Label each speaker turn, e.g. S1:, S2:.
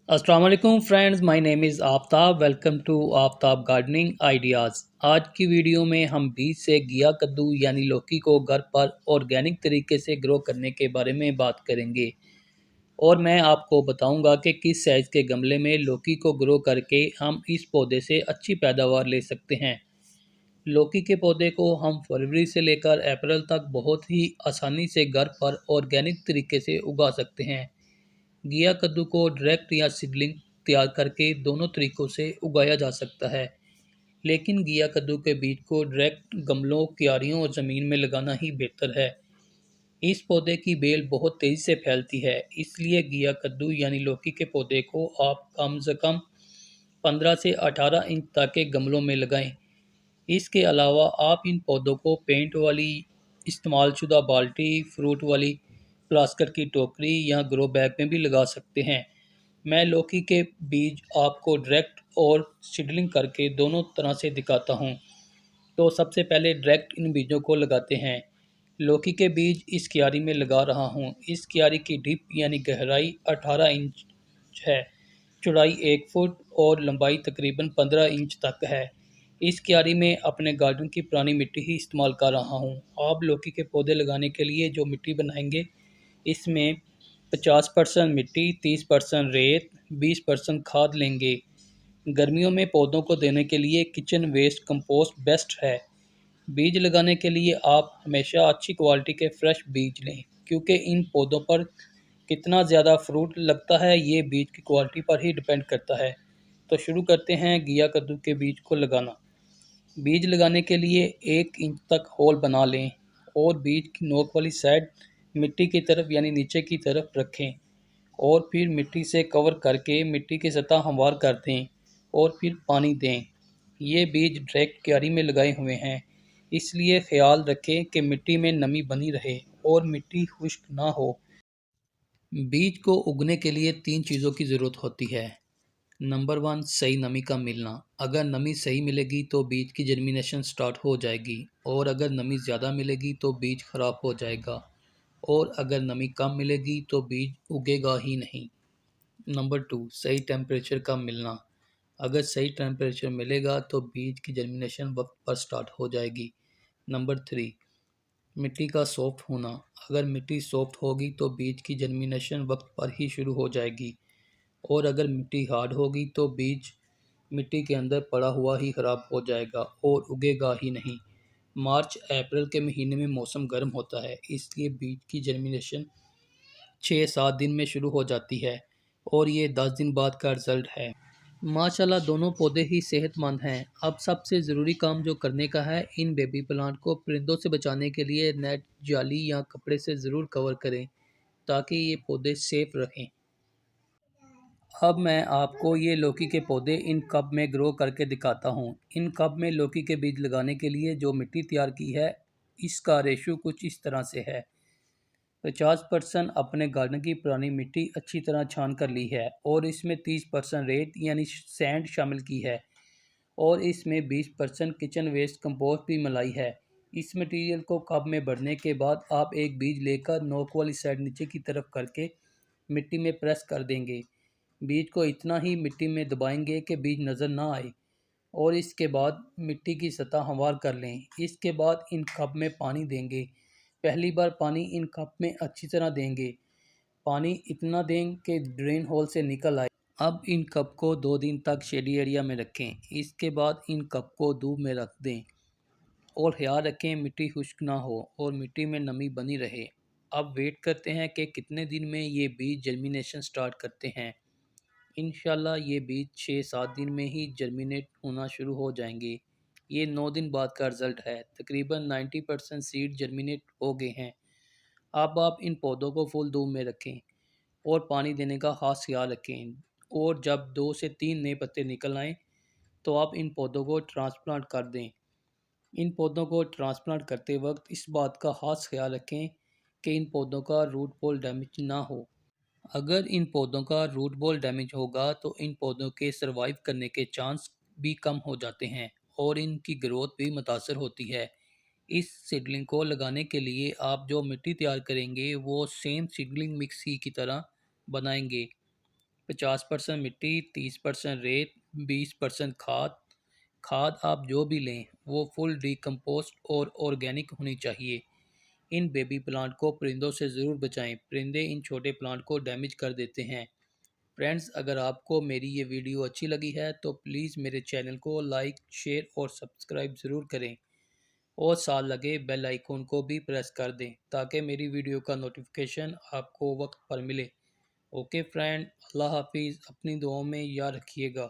S1: अस्सलाम वालेकुम friends, my name is Aftab. Welcome to Aftab gardening ideas. आज की वीडियो में हम बीज से घिया कद्दू यानी लौकी को घर पर ऑर्गेनिक तरीके से ग्रो करने के बारे में बात करेंगे और मैं आपको बताऊंगा कि किस साइज़ के गमले में लौकी को ग्रो करके हम इस पौधे से अच्छी पैदावार ले सकते हैं। लौकी के पौधे को हम फरवरी से लेकर अप्रैल तक बहुत ही आसानी से घर पर ऑर्गेनिक तरीके से उगा सकते हैं। घिया कद्दू को डायरेक्ट या सीडलिंग तैयार करके दोनों तरीकों से उगाया जा सकता है, लेकिन घिया कद्दू के बीज को डायरेक्ट गमलों, क्यारियों और ज़मीन में लगाना ही बेहतर है। इस पौधे की बेल बहुत तेज़ी से फैलती है, इसलिए घिया कद्दू यानी लौकी के पौधे को आप कम से कम 15 से 18 इंच तक के गमलों में लगाएं। इसके अलावा आप इन पौधों को पेंट वाली इस्तेमाल शुदा बाल्टी, फ्रूट वाली प्लास्टिक की टोकरी या ग्रो बैग में भी लगा सकते हैं। मैं लौकी के बीज आपको डायरेक्ट और सीडलिंग करके दोनों तरह से दिखाता हूँ। तो सबसे पहले डायरेक्ट इन बीजों को लगाते हैं। लौकी के बीज इस क्यारी में लगा रहा हूँ। इस क्यारी की डिप यानी गहराई 18 इंच है, चौड़ाई 1 फुट और लंबाई तकरीबन 15 इंच तक है। इस क्यारी में अपने गार्डन की पुरानी मिट्टी ही इस्तेमाल कर रहा हूँ। आप लौकी के पौधे लगाने के लिए जो मिट्टी बनाएंगे, इसमें 50% मिट्टी, 30% रेत, 20% खाद लेंगे। गर्मियों में पौधों को देने के लिए किचन वेस्ट कंपोस्ट बेस्ट है। बीज लगाने के लिए आप हमेशा अच्छी क्वालिटी के फ्रेश बीज लें, क्योंकि इन पौधों पर कितना ज़्यादा फ्रूट लगता है ये बीज की क्वालिटी पर ही डिपेंड करता है। तो शुरू करते हैं घिया कद्दू के बीज को लगाना। बीज लगाने के लिए 1 इंच तक होल बना लें और बीज की नोक वाली साइड मिट्टी की तरफ यानी नीचे की तरफ रखें और फिर मिट्टी से कवर करके मिट्टी की सतह हमवार कर दें और फिर पानी दें। ये बीज डायरेक्ट क्यारी में लगाए हुए हैं, इसलिए ख्याल रखें कि मिट्टी में नमी बनी रहे और मिट्टी खुश्क ना हो। बीज को उगने के लिए 3 चीज़ों की ज़रूरत होती है। नंबर 1, सही नमी का मिलना। अगर नमी सही मिलेगी तो बीज की जर्मिनेशन स्टार्ट हो जाएगी, और अगर नमी ज़्यादा मिलेगी तो बीज खराब हो जाएगा, और अगर नमी कम मिलेगी तो बीज उगेगा ही नहीं। नंबर 2, सही टेम्परेचर का मिलना। अगर सही टेम्परेचर मिलेगा तो बीज की जर्मिनेशन वक्त पर स्टार्ट हो जाएगी। नंबर 3, मिट्टी का सॉफ्ट होना। अगर मिट्टी सॉफ्ट होगी तो बीज की जर्मिनेशन वक्त पर ही शुरू हो जाएगी, और अगर मिट्टी हार्ड होगी तो बीज मिट्टी के अंदर पड़ा हुआ ही ख़राब हो जाएगा और उगेगा ही नहीं। मार्च अप्रैल के महीने में मौसम गर्म होता है, इसलिए बीज की जर्मिनेशन 6-7 दिन में शुरू हो जाती है और ये 10 दिन बाद का रिज़ल्ट है। माशाल्लाह दोनों पौधे ही सेहतमंद हैं। अब सबसे ज़रूरी काम जो करने का है, इन बेबी प्लांट को परिंदों से बचाने के लिए नेट, जाली या कपड़े से ज़रूर कवर करें ताकि ये पौधे सेफ रहें। अब मैं आपको ये लौकी के पौधे इन कप में ग्रो करके दिखाता हूँ। इन कप में लौकी के बीज लगाने के लिए जो मिट्टी तैयार की है, इसका रेशो कुछ इस तरह से है। 50% अपने गार्डन की पुरानी मिट्टी अच्छी तरह छान कर ली है और इसमें 30% रेत यानी सैंड शामिल की है, और इसमें 20% किचन वेस्ट कंपोस्ट भी मिलाई है। इस मटेरियल को कप में भरने के बाद आप एक बीज लेकर नोक वाली साइड नीचे की तरफ करके मिट्टी में प्रेस कर देंगे। बीज को इतना ही मिट्टी में दबाएंगे कि बीज नज़र ना आए, और इसके बाद मिट्टी की सतह हमवार कर लें। इसके बाद इन कप में पानी देंगे। पहली बार पानी इन कप में अच्छी तरह देंगे। पानी इतना दें कि ड्रेन होल से निकल आए। अब इन कप को 2 दिन तक शेडी एरिया में रखें। इसके बाद इन कप को धूप में रख दें और ख्याल रखें मिट्टी खुश्क ना हो और मिट्टी में नमी बनी रहे। अब वेट करते हैं कि कितने दिन में ये बीज जर्मिनेशन स्टार्ट करते हैं। इंशाल्लाह ये बीज 6-7 दिन में ही जर्मिनेट होना शुरू हो जाएंगे। ये 9 दिन बाद का रिज़ल्ट है। तकरीबन 90% सीड जर्मिनेट हो गए हैं। अब आप इन पौधों को फुल धूप में रखें और पानी देने का खास ख्याल रखें, और जब 2 से 3 नए पत्ते निकल आएँ तो आप इन पौधों को ट्रांसप्लांट कर दें। इन पौधों को ट्रांसप्लांट करते वक्त इस बात का खास ख्याल रखें कि इन पौधों का रूट बॉल डैमेज ना हो। अगर इन पौधों का रूट बॉल डैमेज होगा तो इन पौधों के सरवाइव करने के चांस भी कम हो जाते हैं और इनकी ग्रोथ भी मुतासर होती है। इस सीडलिंग को लगाने के लिए आप जो मिट्टी तैयार करेंगे वो सेम सीडलिंग मिक्स ही की तरह बनाएंगे। 50% मिट्टी, 30% रेत, 20% खाद। खाद आप जो भी लें वो फुल डिकम्पोस्ट और ऑर्गेनिक होनी चाहिए। इन बेबी प्लांट को परिंदों से ज़रूर बचाएं, परिंदे इन छोटे प्लांट को डैमेज कर देते हैं। फ्रेंड्स, अगर आपको मेरी ये वीडियो अच्छी लगी है तो प्लीज़ मेरे चैनल को लाइक, शेयर और सब्सक्राइब ज़रूर करें और साथ लगे बेल आइकन को भी प्रेस कर दें ताकि मेरी वीडियो का नोटिफिकेशन आपको वक्त पर मिले। ओके फ्रेंड, अल्लाह हाफिज़, अपनी दुआओं में याद रखिएगा।